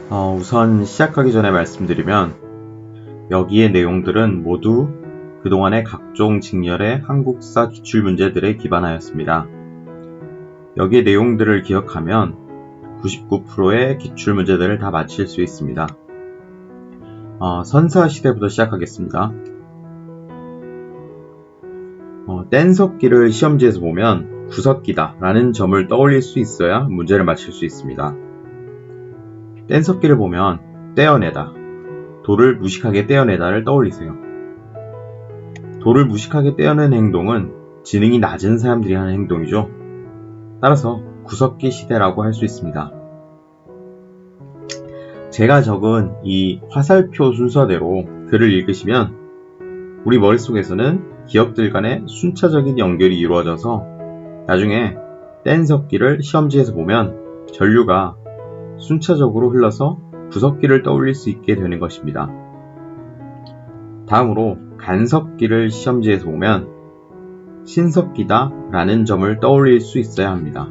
우선 시작하기 전에 말씀드리면 여기의 내용들은 모두 그동안의 각종 직렬의 한국사 기출문제들에 기반하였습니다. 여기의 내용들을 기억하면 99%의 기출문제들을 다 맞힐 수 있습니다. 선사시대부터 시작하겠습니다. 뗀석기를 시험지에서 보면 구석기다 라는 점을 떠올릴 수 있어야 문제를 맞힐 수 있습니다. 뗀석기를 보면 떼어내다, 돌을 무식하게 떼어내다를 떠올리세요. 돌을 무식하게 떼어낸 행동은 지능이 낮은 사람들이 하는 행동이죠. 따라서 구석기 시대라고 할 수 있습니다. 제가 적은 이 화살표 순서대로 글을 읽으시면 우리 머릿속에서는 기억들 간의 순차적인 연결이 이루어져서 나중에 뗀석기를 시험지에서 보면 전류가 순차적으로 흘러서 구석기를 떠올릴 수 있게 되는 것입니다. 다음으로 간석기를 시험지에서 보면 신석기다 라는 점을 떠올릴 수 있어야 합니다.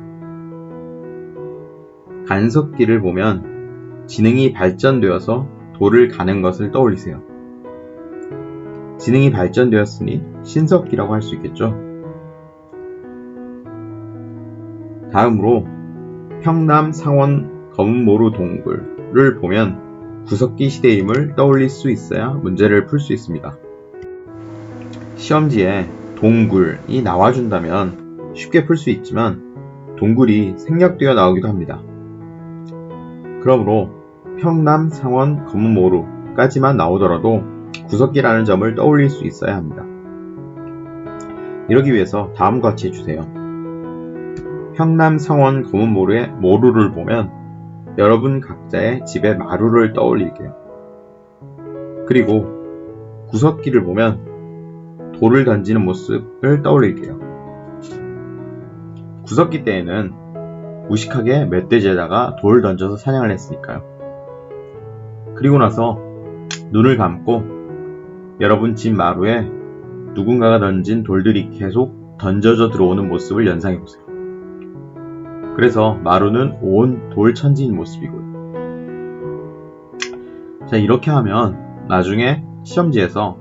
간석기를 보면 지능이 발전되어서 돌을 가는 것을 떠올리세요. 지능이 발전되었으니 신석기라고 할 수 있겠죠. 다음으로 평남 상원 검은모루 동굴을 보면 구석기 시대임을 떠올릴 수 있어야 문제를 풀 수 있습니다. 시험지에 동굴이 나와준다면 쉽게 풀 수 있지만 동굴이 생략되어 나오기도 합니다. 그러므로 평남 상원 검은모루까지만 나오더라도 구석기라는 점을 떠올릴 수 있어야 합니다. 이러기 위해서 다음과 같이 해주세요. 평남 상원 검은모루의 모루를 보면 여러분 각자의 집의 마루를 떠올릴게요. 그리고 구석기를 보면 돌을 던지는 모습을 떠올릴게요. 구석기 때에는 무식하게 멧돼지에다가 돌을 던져서 사냥을 했으니까요. 그리고 나서 눈을 감고 여러분 집 마루에 누군가가 던진 돌들이 계속 던져져 들어오는 모습을 연상해보세요. 그래서 마루는 온 돌천지인 모습이고요. 자, 이렇게 하면 나중에 시험지에서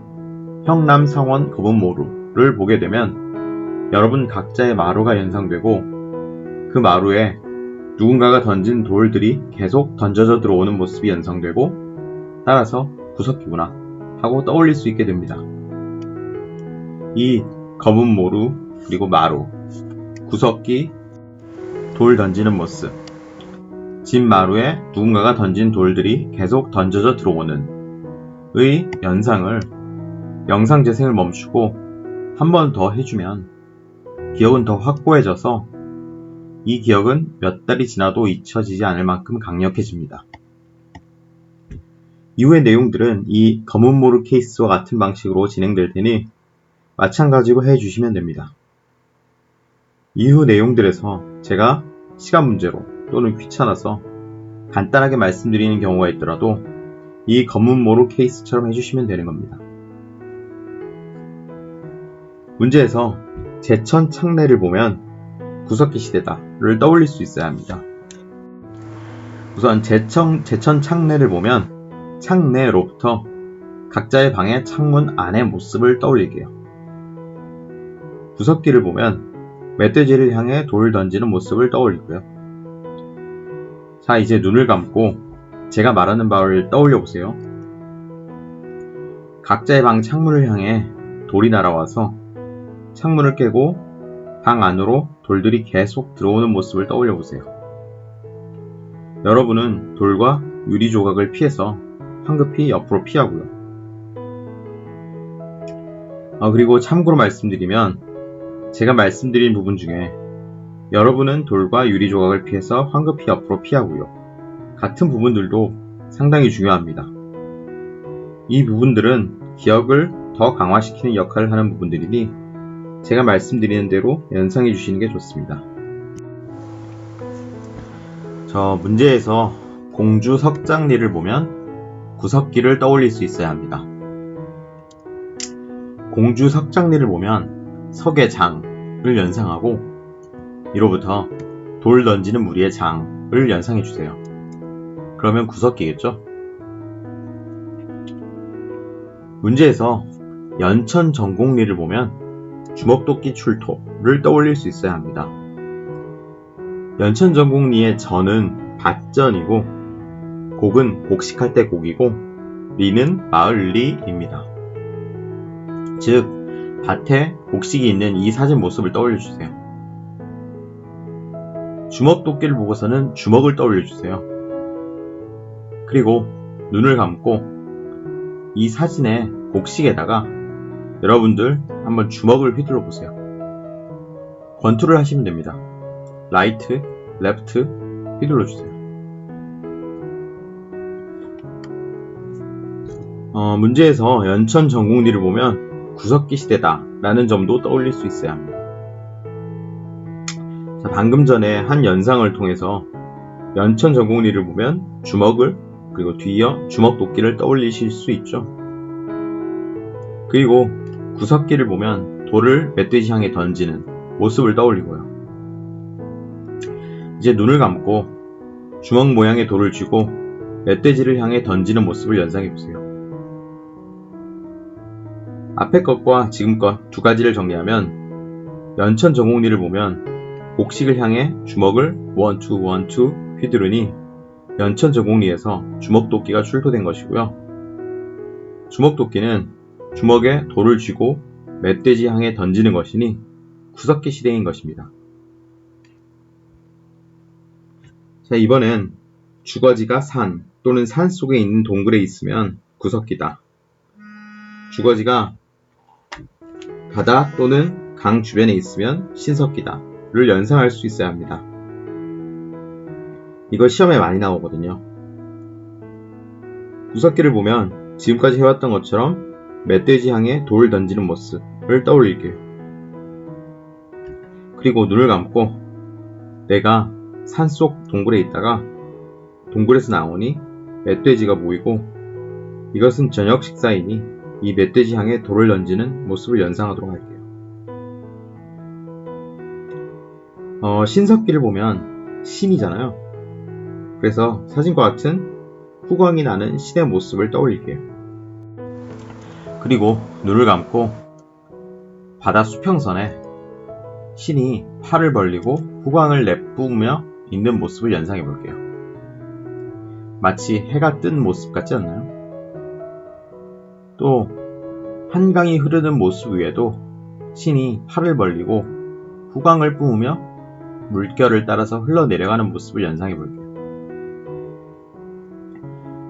평남 상원 검은모루를 보게 되면 여러분 각자의 마루가 연상되고 그 마루에 누군가가 던진 돌들이 계속 던져져 들어오는 모습이 연상되고 따라서 구석기구나 하고 떠올릴 수 있게 됩니다. 이 검은모루 그리고 마루, 구석기, 돌 던지는 모습, 집 마루에 누군가가 던진 돌들이 계속 던져져 들어오는 의 연상을 영상 재생을 멈추고 한 번 더 해주면 기억은 더 확고해져서 이 기억은 몇 달이 지나도 잊혀지지 않을 만큼 강력해집니다. 이후의 내용들은 이 검은모루 케이스와 같은 방식으로 진행될 테니 마찬가지로 해주시면 됩니다. 이후 내용들에서 제가 시간 문제로 또는 귀찮아서 간단하게 말씀드리는 경우가 있더라도 이 검은모루 케이스처럼 해주시면 되는 겁니다. 문제에서 제천 창내를 보면 구석기 시대다를 떠올릴 수 있어야 합니다. 우선 제천 창내를 보면 창내로부터 각자의 방의 창문 안의 모습을 떠올릴게요. 구석기를 보면 멧돼지를 향해 돌을 던지는 모습을 떠올리고요. 자, 이제 눈을 감고 제가 말하는 바를 떠올려 보세요. 각자의 방 창문을 향해 돌이 날아와서 창문을 깨고 방 안으로 돌들이 계속 들어오는 모습을 떠올려 보세요. 여러분은 돌과 유리 조각을 피해서 황급히 옆으로 피하고요. 그리고 참고로 말씀드리면 제가 말씀드린 부분 중에 여러분은 돌과 유리 조각을 피해서 황급히 옆으로 피하고요. 같은 부분들도 상당히 중요합니다. 이 부분들은 기억을 더 강화시키는 역할을 하는 부분들이니 제가 말씀드리는 대로 연상해 주시는 게 좋습니다. 저 문제에서 공주 석장리를 보면 구석기를 떠올릴 수 있어야 합니다. 공주 석장리를 보면 석의 장을 연상하고 이로부터 돌 던지는 무리의 장을 연상해 주세요. 그러면 구석기겠죠? 문제에서 연천 전곡리를 보면 주먹도끼 출토를 떠올릴 수 있어야 합니다. 연천 전곡리의 전은 밭전이고 곡은 곡식할 때 곡이고 리는 마을 리입니다. 즉 밭에 곡식이 있는 이 사진 모습을 떠올려주세요. 주먹도끼를 보고서는 주먹을 떠올려주세요. 그리고 눈을 감고 이 사진의 곡식에다가 여러분들 한번 주먹을 휘둘러 보세요. 권투를 하시면 됩니다. 라이트, 레프트 휘둘러 주세요. 문제에서 연천 전곡리를 보면 구석기 시대다 라는 점도 떠올릴 수 있어야 합니다. 자, 방금 전에 한 연상을 통해서 연천 전곡리를 보면 주먹을 그리고 뒤이어 주먹도끼를 떠올리실 수 있죠. 그리고 구석기를 보면 돌을 멧돼지 향해 던지는 모습을 떠올리고요. 이제 눈을 감고 주먹 모양의 돌을 쥐고 멧돼지를 향해 던지는 모습을 연상해보세요. 앞에 것과 지금 것 두 가지를 정리하면 연천 전곡리를 보면 곡식을 향해 주먹을 원투 휘두르니 연천 전곡리에서 주먹도끼가 출토된 것이고요. 주먹도끼는 주먹에 돌을 쥐고 멧돼지 향해 던지는 것이니 구석기 시대인 것입니다. 자, 이번엔 주거지가 산 또는 산 속에 있는 동굴에 있으면 구석기다. 주거지가 바다 또는 강 주변에 있으면 신석기다를 연상할 수 있어야 합니다. 이거 시험에 많이 나오거든요. 구석기를 보면 지금까지 해왔던 것처럼 멧돼지 향해 돌을 던지는 모습을 떠올릴게요. 그리고 눈을 감고 내가 산속 동굴에 있다가 동굴에서 나오니 멧돼지가 보이고 이것은 저녁 식사이니 이 멧돼지 향해 돌을 던지는 모습을 연상하도록 할게요. 신석기를 보면 신이잖아요. 그래서 사진과 같은 후광이 나는 신의 모습을 떠올릴게요. 그리고 눈을 감고 바다 수평선에 신이 팔을 벌리고 후광을 내뿜으며 있는 모습을 연상해 볼게요. 마치 해가 뜬 모습 같지 않나요? 또 한강이 흐르는 모습 위에도 신이 팔을 벌리고 후광을 뿜으며 물결을 따라서 흘러내려가는 모습을 연상해 볼게요.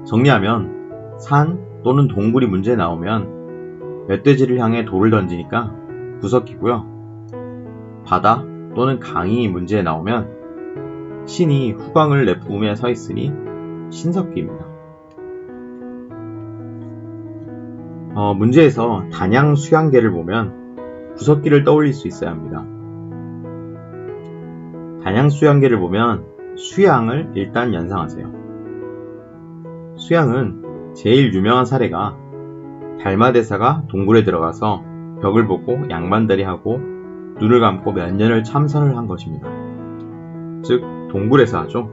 정리하면 산 또는 동굴이 문제에 나오면 멧돼지를 향해 돌을 던지니까 구석기고요. 바다 또는 강이 문제에 나오면 신이 후광을 내뿜으며 서 있으니 신석기입니다. 문제에서 단양 수양계를 보면 구석기를 떠올릴 수 있어야 합니다. 단양 수양계를 보면 수양을 일단 연상하세요. 수양은 제일 유명한 사례가 달마대사가 동굴에 들어가서 벽을 보고 양반다리 하고 눈을 감고 몇 년을 참선을 한 것입니다. 즉 동굴에서 하죠.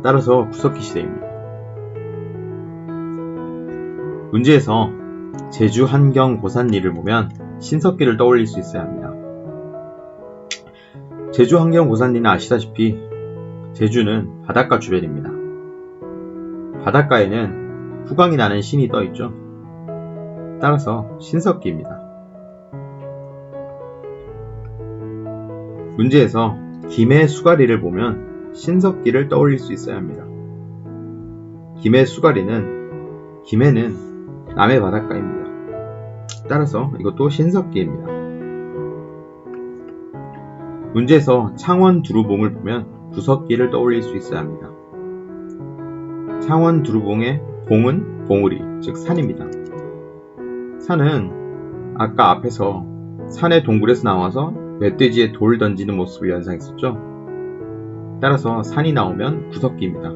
따라서 구석기 시대입니다. 문제에서 제주 한경 고산리를 보면 신석기를 떠올릴 수 있어야 합니다. 제주 한경 고산리는 아시다시피 제주는 바닷가 주변입니다. 바닷가에는 후광이 나는 신이 떠있죠. 따라서 신석기입니다. 문제에서 김해 수가리를 보면 신석기를 떠올릴 수 있어야 합니다. 김해 수가리는 김해는 남해 바닷가입니다. 따라서 이것도 신석기입니다. 문제에서 창원 두루봉을 보면 구석기를 떠올릴 수 있어야 합니다. 창원 두루봉의 봉은 봉우리, 즉 산입니다. 산은 아까 앞에서 산의 동굴에서 나와서 멧돼지에 돌 던지는 모습을 연상했었죠. 따라서 산이 나오면 구석기입니다.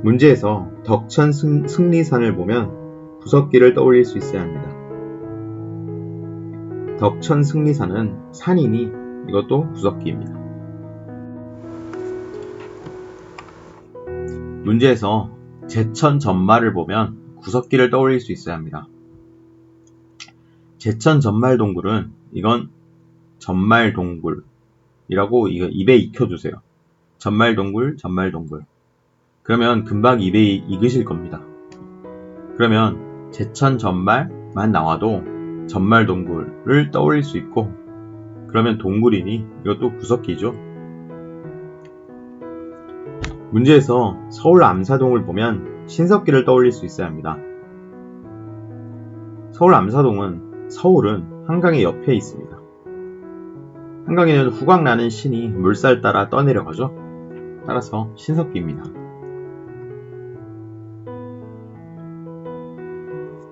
문제에서 덕천 승리산을 보면 구석기를 떠올릴 수 있어야 합니다. 덕천 승리산은 산이니 이것도 구석기입니다. 문제에서 제천 전말을 보면 구석기를 떠올릴 수 있어야 합니다. 제천 전말동굴은 이건 전말동굴이라고 이거 입에 익혀두세요. 전말동굴, 전말동굴. 그러면 금방 입에 익으실 겁니다. 그러면 제천 전말만 나와도 전말동굴을 떠올릴 수 있고, 그러면 동굴이니 이것도 구석기죠. 문제에서 서울 암사동을 보면 신석기를 떠올릴 수 있어야 합니다. 서울 암사동은 서울은 한강의 옆에 있습니다. 한강에는 후광나는 신이 물살 따라 떠내려가죠. 따라서 신석기입니다.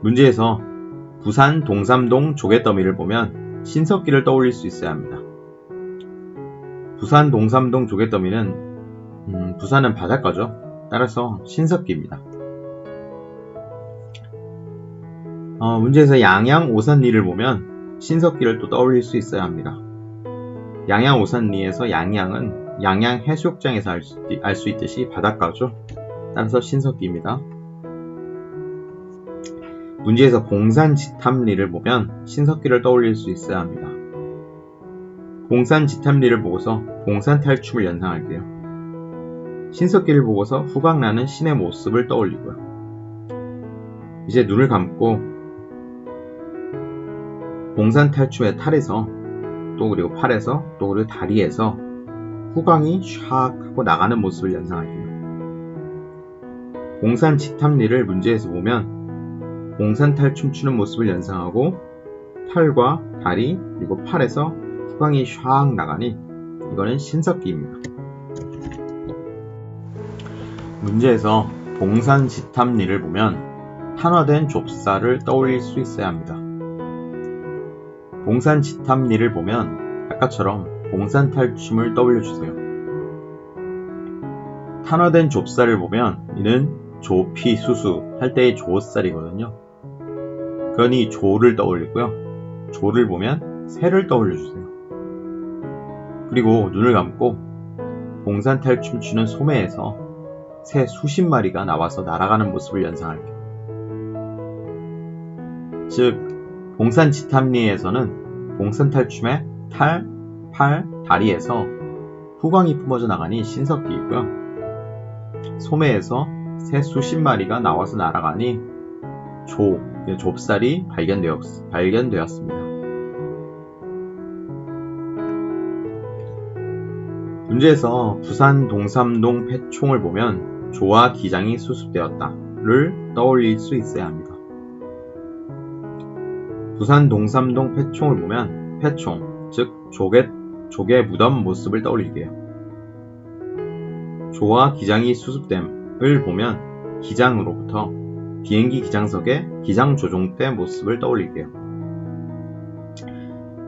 문제에서 부산 동삼동 조개더미를 보면 신석기를 떠올릴 수 있어야 합니다. 부산 동삼동 조개더미는 부산은 바닷가죠. 따라서 신석기입니다. 문제에서 양양 오산리를 보면 신석기를 또 떠올릴 수 있어야 합니다. 양양 오산리에서 양양은 양양 해수욕장에서 알 수 있듯이 바닷가죠. 따라서 신석기입니다. 문제에서 봉산 지탐리를 보면 신석기를 떠올릴 수 있어야 합니다. 봉산 지탐리를 보고서 봉산 탈춤을 연상할게요. 신석기를 보고서 후광나는 신의 모습을 떠올리고요. 이제 눈을 감고 봉산 탈춤의 탈에서 또 그리고 팔에서 또 그리고 다리에서 후광이 샥 하고 나가는 모습을 연상할게요. 봉산 지탐리를 문제에서 보면 봉산 탈춤 추는 모습을 연상하고 팔과 다리 그리고 팔에서 후광이 샥 나가니 이거는 신석기입니다. 문제에서 봉산 지탐리를 보면 탄화된 좁쌀을 떠올릴 수 있어야 합니다. 봉산 지탐리를 보면 아까처럼 봉산 탈춤을 떠올려주세요. 탄화된 좁쌀을 보면 이는 조피 수수 할 때의 조쌀이거든요. 그러니 조를 떠올리고요. 조를 보면 새를 떠올려주세요. 그리고 눈을 감고 봉산 탈춤 추는 소매에서 새 수십 마리가 나와서 날아가는 모습을 연상할게요. 즉 봉산 지탐리에서는 봉산 탈춤의 탈, 팔, 다리에서 후광이 뿜어져 나가니 신석기이고요. 소매에서 새 수십 마리가 나와서 날아가니 좁쌀이 발견되었습니다. 문제에서 부산 동삼동 폐총을 보면 조와 기장이 수습되었다를 떠올릴 수 있어야 합니다. 부산 동삼동 폐총을 보면 폐총, 즉 조개 무덤 모습을 떠올릴게요. 조와 기장이 수습됨을 보면 기장으로부터 비행기 기장석의 기장 조종대 모습을 떠올릴게요.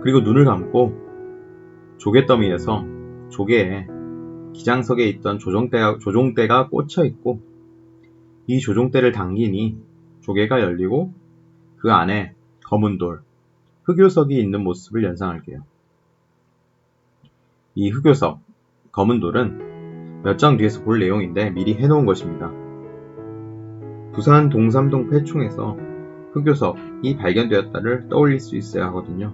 그리고 눈을 감고 조개더미에서 조개에 기장석에 있던 조종대가 꽂혀 있고 이 조종대를 당기니 조개가 열리고 그 안에 검은 돌, 흑요석이 있는 모습을 연상할게요. 이 흑요석, 검은 돌은 몇 장 뒤에서 볼 내용인데 미리 해놓은 것입니다. 부산 동삼동 폐총에서 흑요석이 발견되었다를 떠올릴 수 있어야 하거든요.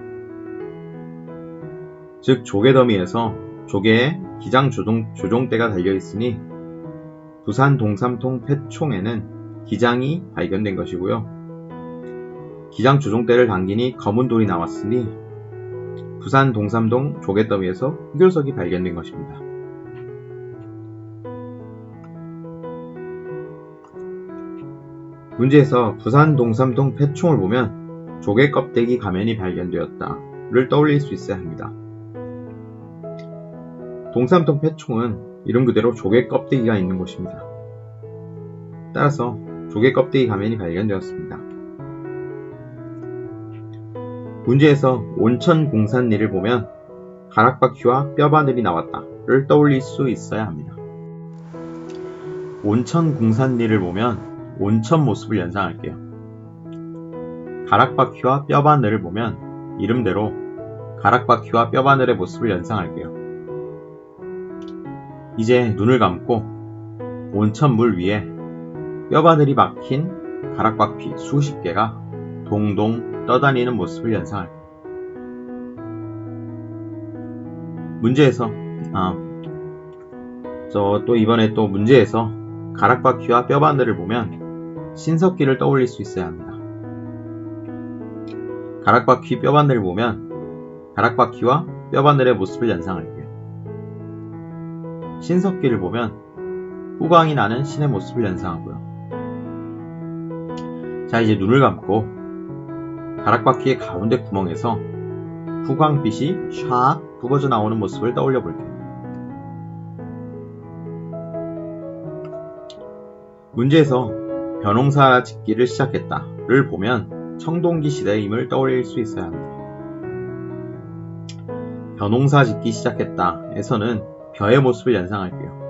즉 조개더미에서 조개에 기장 조종대가 달려있으니 부산 동삼동 폐총에는 기장이 발견된 것이고요. 기장 조종대를 당기니 검은 돌이 나왔으니 부산 동삼동 조개더미에서 흑요석이 발견된 것입니다. 문제에서 부산 동삼동 폐총을 보면 조개 껍데기 가면이 발견되었다를 떠올릴 수 있어야 합니다. 동삼동 폐총은 이름 그대로 조개 껍데기가 있는 곳입니다. 따라서 조개 껍데기 가면이 발견되었습니다. 문제에서 온천 공산리를 보면 가락바퀴와 뼈바늘이 나왔다를 떠올릴 수 있어야 합니다. 온천 공산리를 보면 온천 모습을 연상할게요. 가락바퀴와 뼈바늘을 보면 이름대로 가락바퀴와 뼈바늘의 모습을 연상할게요. 이제 눈을 감고 온천 물 위에 뼈바늘이 박힌 가락바퀴 수십 개가 동동 떠다니는 모습을 연상할게요. 문제에서 또 이번에 또 문제에서 가락바퀴와 뼈바늘을 보면 신석기를 떠올릴 수 있어야 합니다. 가락바퀴 뼈바늘을 보면 가락바퀴와 뼈바늘의 모습을 연상할게요. 신석기를 보면 후광이 나는 신의 모습을 연상하고요. 자, 이제 눈을 감고 가락바퀴의 가운데 구멍에서 후광빛이 샥 부어져 나오는 모습을 떠올려 볼게요. 문제에서 벼농사 짓기를 시작했다를 보면 청동기 시대의 임을 떠올릴 수 있어야 합니다. 벼농사 짓기 시작했다에서는 벼의 모습을 연상할게요.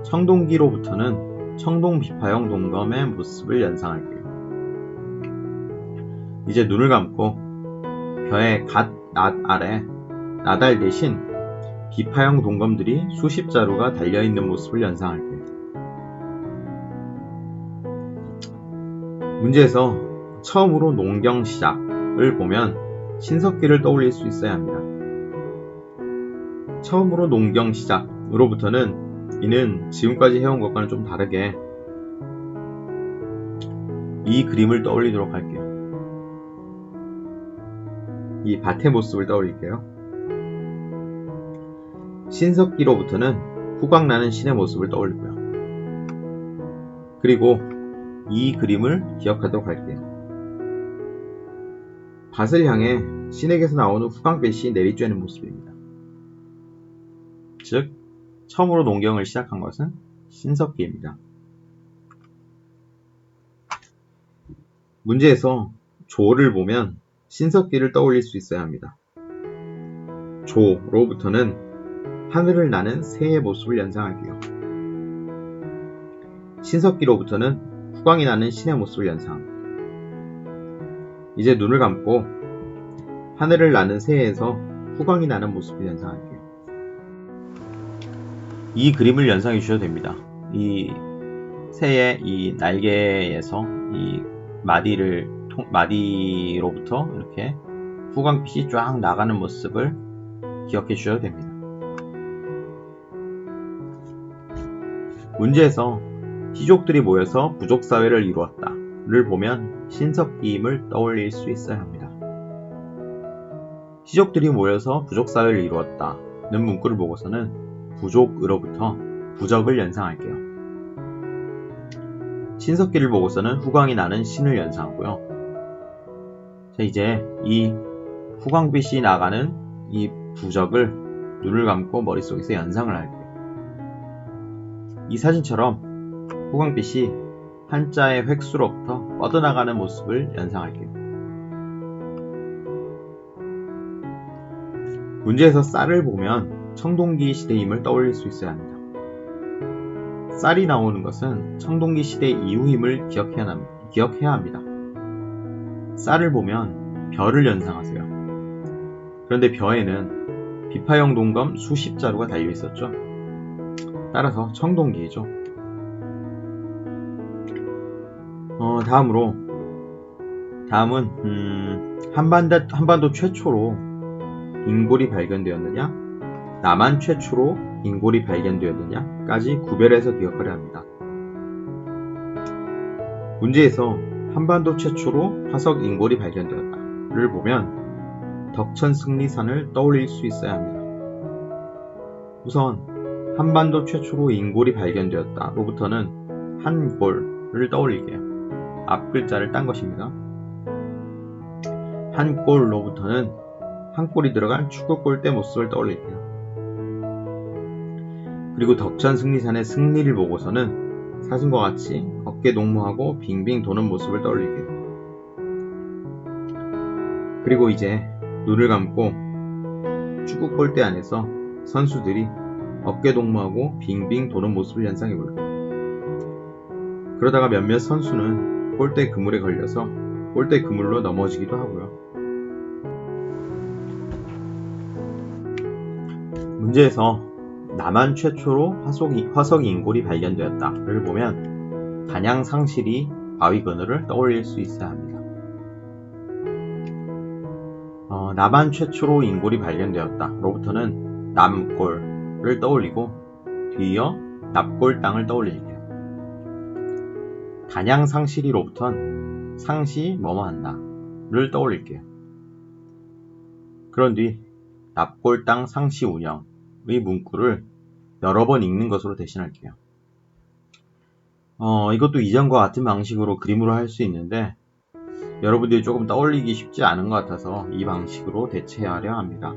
청동기로부터는 청동비파형 동검의 모습을 연상할게요. 이제 눈을 감고 벼의 갓 아래 나달 대신 비파형 동검들이 수십 자루가 달려있는 모습을 연상할게요. 문제에서 처음으로 농경 시작을 보면 신석기를 떠올릴 수 있어야 합니다. 처음으로 농경 시작으로부터는 이는 지금까지 해온 것과는 좀 다르게 이 그림을 떠올리도록 할게요. 이 밭의 모습을 떠올릴게요. 신석기로부터는 후광나는 신의 모습을 떠올리고요. 그리고 이 그림을 기억하도록 할게요. 밭을 향해 신에게서 나오는 후광빛이 내리쬐는 모습입니다. 즉, 처음으로 농경을 시작한 것은 신석기입니다. 문제에서 조를 보면 신석기를 떠올릴 수 있어야 합니다. 조로부터는 하늘을 나는 새의 모습을 연상할게요. 신석기로부터는 후광이 나는 신의 모습을 연상합니다. 이제 눈을 감고 하늘을 나는 새에서 후광이 나는 모습을 연상할게요. 이 그림을 연상해 주셔도 됩니다. 이 새의 이 날개에서 이 마디로부터 이렇게 후광빛이 쫙 나가는 모습을 기억해 주셔도 됩니다. 문제에서 시족들이 모여서 부족사회를 이루었다를 보면 신석기임을 떠올릴 수 있어야 합니다. 시족들이 모여서 부족사회를 이루었다는 문구를 보고서는 부족으로부터 부적을 연상할게요. 신석기를 보고서는 후광이 나는 신을 연상하고요. 자, 이제 이 후광빛이 나가는 이 부적을 눈을 감고 머릿속에서 연상을 할게요. 이 사진처럼 후광빛이 한자의 획수로부터 뻗어나가는 모습을 연상할게요. 문제에서 쌀을 보면 청동기 시대임을 떠올릴 수 있어야 합니다. 쌀이 나오는 것은 청동기 시대 이후임을 기억해야 합니다. 쌀을 보면 벼를 연상하세요. 그런데 벼에는 비파형 동검 수십 자루가 달려 있었죠. 따라서 청동기이죠. 다음은 한반도 최초로 인골이 발견되었느냐, 남한 최초로 인골이 발견되었느냐까지 구별해서 기억하려 합니다. 문제에서 한반도 최초로 화석 인골이 발견되었다를 보면 덕천 승리산을 떠올릴 수 있어야 합니다. 우선 한반도 최초로 인골이 발견되었다로부터는 한골을 떠올릴게요. 앞 글자를 딴 것입니다. 한골로부터는 한 골이 들어간 축구 골대 모습을 떠올릴게요. 그리고 덕천 승리산의 승리를 보고서는 사진과 같이 어깨 동무하고 빙빙 도는 모습을 떠올릴게요. 그리고 이제 눈을 감고 축구 골대 안에서 선수들이 어깨 동무하고 빙빙 도는 모습을 연상해 볼게요. 그러다가 몇몇 선수는 골대 그물에 걸려서 골대 그물로 넘어지기도 하고요. 문제에서 남한 최초로 화석 인골이 발견되었다를 보면 단양 상실이 바위 그늘을 떠올릴 수 있어야 합니다. 남한 최초로 인골이 발견되었다로부터는 남골을 떠올리고 뒤이어 납골 땅을 떠올릴게요. 단양 상실이로부턴 상시 뭐뭐한다를 떠올릴게요. 그런 뒤 납골 땅 상시 운영의 문구를 여러 번 읽는 것으로 대신할게요. 이것도 이전과 같은 방식으로 그림으로 할 수 있는데 여러분들이 조금 떠올리기 쉽지 않은 것 같아서 이 방식으로 대체하려 합니다.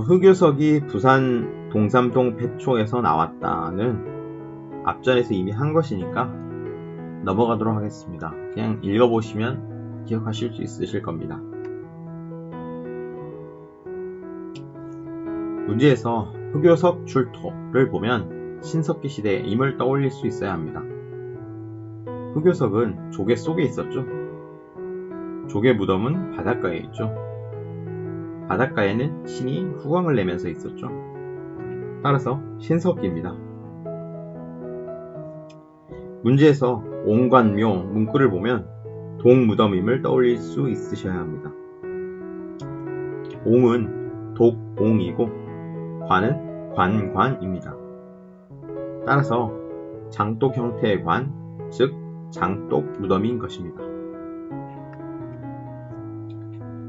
흑요석이 부산 동삼동 패초에서 나왔다는 앞전에서 이미 한 것이니까 넘어가도록 하겠습니다. 그냥 읽어보시면 기억하실 수 있으실 겁니다. 문제에서 흑요석 출토를 보면 신석기 시대의 임을 떠올릴 수 있어야 합니다. 흑요석은 조개 속에 있었죠. 조개 무덤은 바닷가에 있죠. 바닷가에는 신이 후광을 내면서 있었죠. 따라서 신석기입니다. 문제에서 옹관묘 문구를 보면 동무덤임을 떠올릴 수 있으셔야 합니다. 옹은 독옹이고 관은 관관입니다. 따라서 장독 형태의 관, 즉 장독 무덤인 것입니다.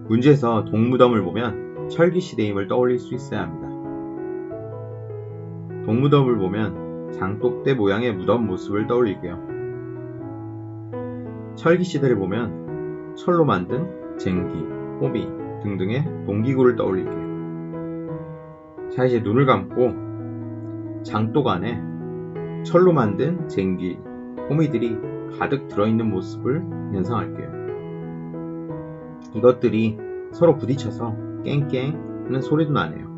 문제에서 동무덤을 보면 철기시대임을 떠올릴 수 있어야 합니다. 동무덤을 보면 장독대 모양의 무덤 모습을 떠올릴게요. 철기시대를 보면 철로 만든 쟁기, 호미 등등의 동기구를 떠올릴게요. 자, 이제 눈을 감고 장독 안에 철로 만든 쟁기, 호미들이 가득 들어있는 모습을 연상할게요. 이것들이 서로 부딪혀서 깽깽 하는 소리도 나네요.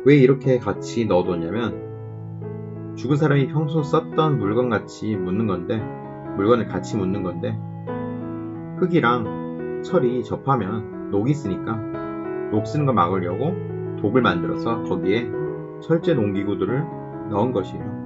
왜 이렇게 같이 넣어뒀냐면 죽은 사람이 평소 썼던 물건을 같이 묻는 건데 흙이랑 철이 접하면 녹이 쓰니까 녹 쓰는 거 막으려고 독을 만들어서 거기에 철제 농기구들을 넣은 것이에요.